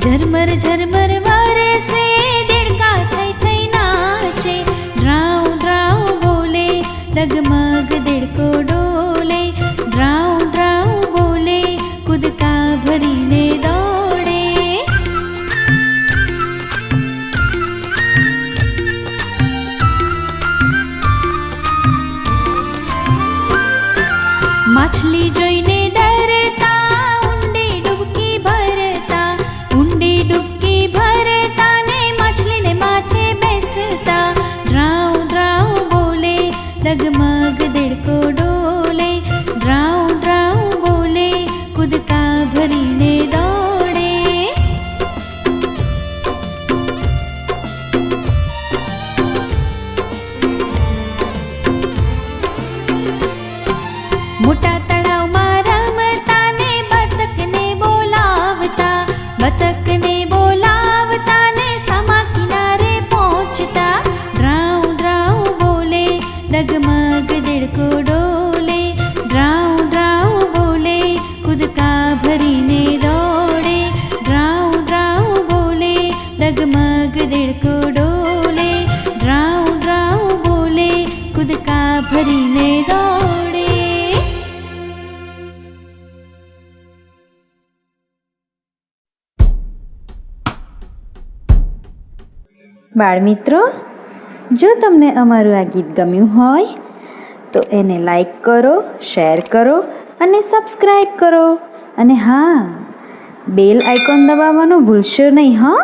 झरमर झरमर वरसे देड़का थई थई नाचे। ड्राऊ ड्राऊ बोले डगमग देड़को डोले। ड्राऊ ड्राऊ बोले कूदका भरीने दौड़े। माछली जोईने डरता ऊंडे डुबकी भरता। ऊंडे डुबकी भरता ने माछली ने माथे बेसता। ड्राऊ ड्राऊ बोले डगमग देड़को डोले। ड्राऊ ड्राऊ बोले कूदका भरीने दौड़े। मोटा तळावमां रमता ने बतकने बोलावता। बतकने बोलावता ने सामा किनारे पहोंचता। ड्राऊ ड्राऊ बोले डगमग देड़को डोले। ड्राऊ ड्राऊ बोले कूदका भरीने दौड़े। ड्राऊ ड्राऊ बोले डगमग देड़को डोले। ड्राऊ ड्राऊ बोले कूदका भरीने दौड़े। બાળમિત્રો, જો તમને અમારું આ ગીત ગમ્યું હોય તો એને લાઈક કરો, શેર કરો અને સબસ્ક્રાઈબ કરો. અને હા, બેલ આઇકોન દબાવવાનું ભૂલશો નહીં હં.